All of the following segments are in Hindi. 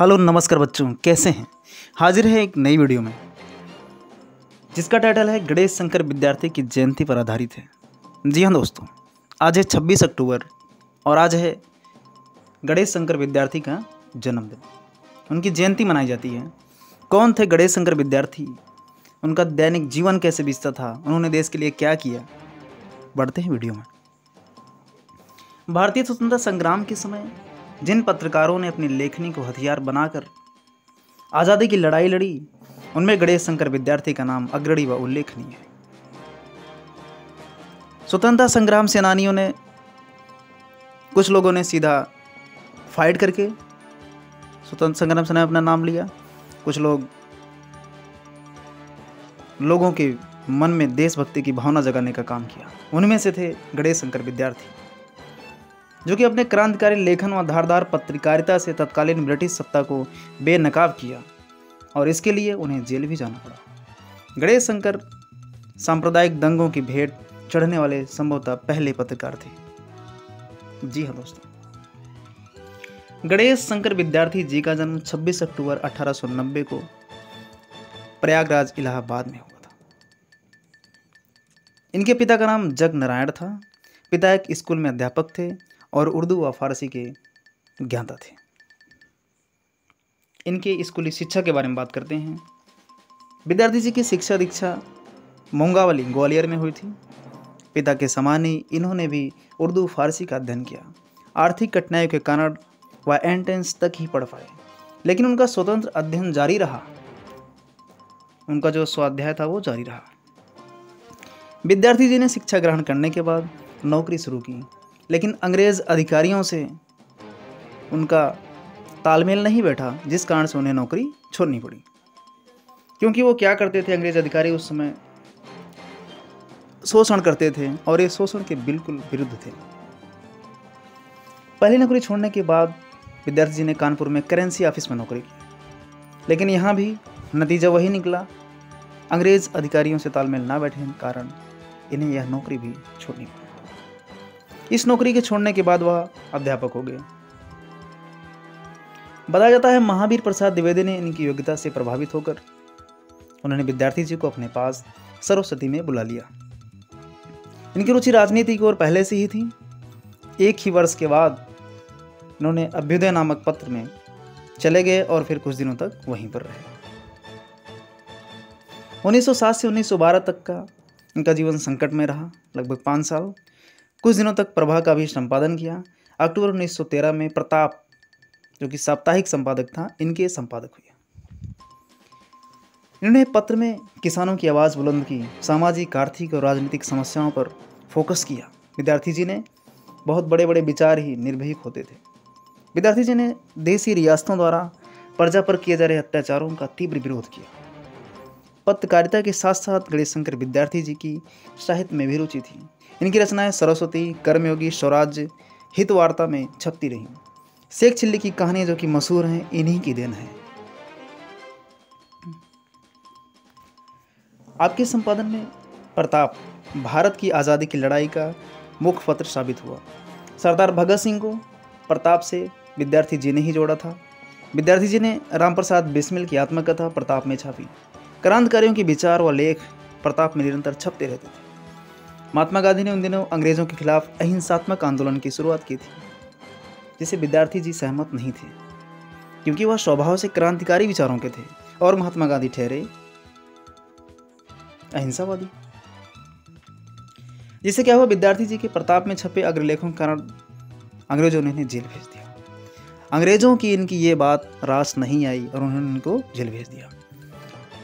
हेलो नमस्कार बच्चों, कैसे हैं। हाजिर है एक नई वीडियो में जिसका टाइटल है गणेश शंकर विद्यार्थी की जयंती पर आधारित है। जी हाँ दोस्तों, आज है 26 अक्टूबर और आज है गणेश शंकर विद्यार्थी का जन्मदिन। उनकी जयंती मनाई जाती है। कौन थे गणेश शंकर विद्यार्थी, उनका दैनिक जीवन कैसे बीतता था, उन्होंने देश के लिए क्या किया, बढ़ते हैं वीडियो में। भारतीय स्वतंत्रता संग्राम के समय जिन पत्रकारों ने अपनी लेखनी को हथियार बनाकर आज़ादी की लड़ाई लड़ी, उनमें गणेश शंकर विद्यार्थी का नाम अग्रणी व उल्लेखनीय है। स्वतंत्रता संग्राम सेनानियों ने, कुछ लोगों ने सीधा फाइट करके स्वतंत्रता संग्राम सेना अपना नाम लिया, कुछ लोगों के मन में देशभक्ति की भावना जगाने का काम किया। उनमें से थे गणेश शंकर विद्यार्थी, जो कि अपने क्रांतिकारी लेखन व धारदार पत्रकारिता से तत्कालीन ब्रिटिश सत्ता को बेनकाब किया और इसके लिए उन्हें जेल भी जाना पड़ा। गणेश शंकर सांप्रदायिक दंगों की भेंट चढ़ने वाले संभवतः पहले पत्रकार थे। जी हाँ दोस्तों, गणेश शंकर विद्यार्थी जी का जन्म 26 अक्टूबर 1890 को प्रयागराज इलाहाबाद में हुआ था। इनके पिता का नाम जग नारायण था। पिता एक स्कूल में अध्यापक थे और उर्दू व फारसी के ज्ञाता थे। इनके स्कूली शिक्षा के बारे में बात करते हैं। विद्यार्थी जी की शिक्षा दीक्षा मोंगावली ग्वालियर में हुई थी। पिता के समान ही इन्होंने भी उर्दू फारसी का अध्ययन किया। आर्थिक कठिनाइयों के कारण वह एंट्रेंस तक ही पढ़ पाए, लेकिन उनका स्वतंत्र अध्ययन जारी रहा। उनका जो स्वाध्याय था वो जारी रहा। विद्यार्थी जी ने शिक्षा ग्रहण करने के बाद नौकरी शुरू की, लेकिन अंग्रेज अधिकारियों से उनका तालमेल नहीं बैठा, जिस कारण से उन्हें नौकरी छोड़नी पड़ी। क्योंकि वो क्या करते थे, अंग्रेज अधिकारी उस समय शोषण करते थे और ये शोषण के बिल्कुल विरुद्ध थे। पहली नौकरी छोड़ने के बाद विद्यार्थी जी ने कानपुर में करेंसी ऑफिस में नौकरी की, लेकिन यहाँ भी नतीजा वही निकला। अंग्रेज अधिकारियों से तालमेल ना बैठने के कारण इन्हें यह नौकरी भी छोड़नी पड़ी। इस नौकरी के छोड़ने के बाद वह अध्यापक हो गए। बताया जाता है महावीर प्रसाद द्विवेदी ने इनकी योग्यता से प्रभावित होकर उन्होंने विद्यार्थी जी को अपने पास सरस्वती में बुला लिया। इनकी रुचि राजनीति की ओर पहले से ही थी। एक ही वर्ष के बाद इन्होंने अभ्युदय नामक पत्र में चले गए और फिर कुछ दिनों तक वहीं पर रहे। 1907 से 1912 तक का इनका जीवन संकट में रहा, लगभग 5 साल। कुछ दिनों तक प्रभा का भी संपादन किया। अक्टूबर 1913 में प्रताप, जो कि साप्ताहिक संपादक था, इनके संपादक हुए। इन्होंने पत्र में किसानों की आवाज़ बुलंद की, सामाजिक, आर्थिक और राजनीतिक समस्याओं पर फोकस किया। विद्यार्थी जी ने बहुत बड़े बड़े विचार ही निर्भीक होते थे। विद्यार्थी जी ने देशी रियासतों द्वारा प्रजा पर किए जा रहे अत्याचारों का तीव्र विरोध किया। पत्रकारिता के साथ साथ गणेश शंकर विद्यार्थी जी की साहित्य में भी रुचि थी। इनकी रचनाएं सरस्वती, कर्मयोगी, स्वराज्य, हितवार्ता में छपती रहीं। शेख चिल्ली की कहानी जो कि मशहूर हैं, इन्हीं की देन है। आपके संपादन में प्रताप भारत की आज़ादी की लड़ाई का मुख्य पत्र साबित हुआ। सरदार भगत सिंह को प्रताप से विद्यार्थी जी ने ही जोड़ा था। विद्यार्थी जी ने राम प्रसाद बिस्मिल की आत्मकथा प्रताप में छापी। क्रांतिकारियों के विचार व लेख प्रताप में निरंतर छपते रहते थे। महात्मा गांधी ने उन दिनों अंग्रेज़ों के खिलाफ अहिंसात्मक आंदोलन की शुरुआत की थी, जिसे विद्यार्थी जी सहमत नहीं थे, क्योंकि वह स्वभाव से क्रांतिकारी विचारों के थे और महात्मा गांधी ठहरे अहिंसावादी। जिससे क्या हुआ, विद्यार्थी जी के प्रताप में छपे अग्रलेखों के कारण अंग्रेजों ने इन्हें जेल भेज दिया। अंग्रेजों की इनकी ये बात रास नहीं आई और उन्होंने इनको जेल भेज दिया।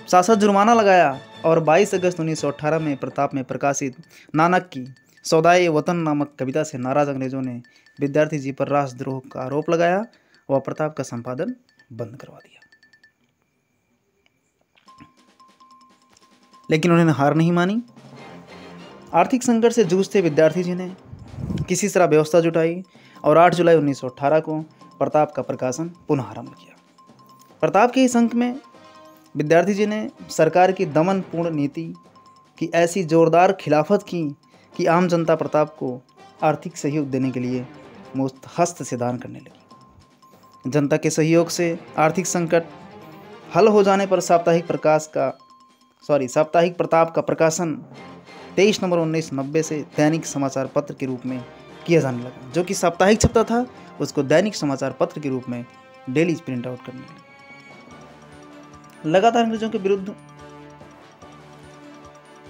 शासक जुर्माना लगाया और 22 अगस्त 1918 में प्रताप में प्रकाशित नानक की सौदाए वतन नामक कविता से नाराज अंग्रेजों ने विद्यार्थी जी पर राष्ट्रद्रोह का आरोप लगाया व प्रताप का संपादन बंद करवा दिया। लेकिन उन्होंने हार नहीं मानी। आर्थिक संकट से जूझते विद्यार्थी जी ने किसी तरह व्यवस्था जुटाई और 8 जुलाई 1918 को प्रताप का प्रकाशन पुनः आरंभ किया। प्रताप के इस अंक में विद्यार्थी जी ने सरकार की दमनपूर्ण नीति की ऐसी जोरदार खिलाफत की कि आम जनता प्रताप को आर्थिक सहयोग देने के लिए मुफ्त हस्त से दान करने लगी। जनता के सहयोग से आर्थिक संकट हल हो जाने पर साप्ताहिक प्रताप का प्रकाशन 23 नवंबर 1990 से दैनिक समाचार पत्र के रूप में किया जाने लगा। जो कि साप्ताहिक छपता था उसको दैनिक समाचार पत्र के रूप में डेली प्रिंट आउट करने लगा। लगातार अंग्रेजों के विरुद्ध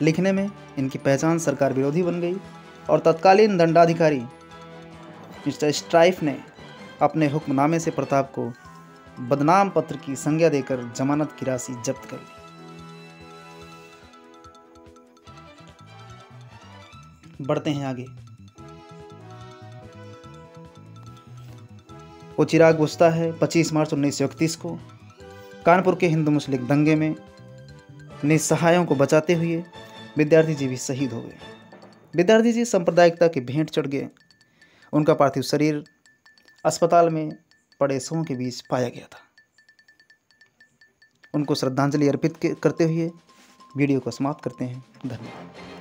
लिखने में इनकी पहचान सरकार विरोधी बन गई और तत्कालीन दंडाधिकारी मिस्टर स्ट्राइफ ने अपने हुक्मनामे से प्रताप को बदनाम पत्र की संज्ञा देकर जमानत की राशि जब्त कर ली। बढ़ते हैं आगे। वो चिराग बुझता है 25 मार्च 1931 को कानपुर के हिंदू मुस्लिम दंगे में निस्सहायों को बचाते हुए विद्यार्थी जी भी शहीद हो गए। विद्यार्थी जी सांप्रदायिकता के भेंट चढ़ गए। उनका पार्थिव शरीर अस्पताल में पड़े शवों के बीच पाया गया था। उनको श्रद्धांजलि अर्पित करते हुए वीडियो को समाप्त करते हैं। धन्यवाद।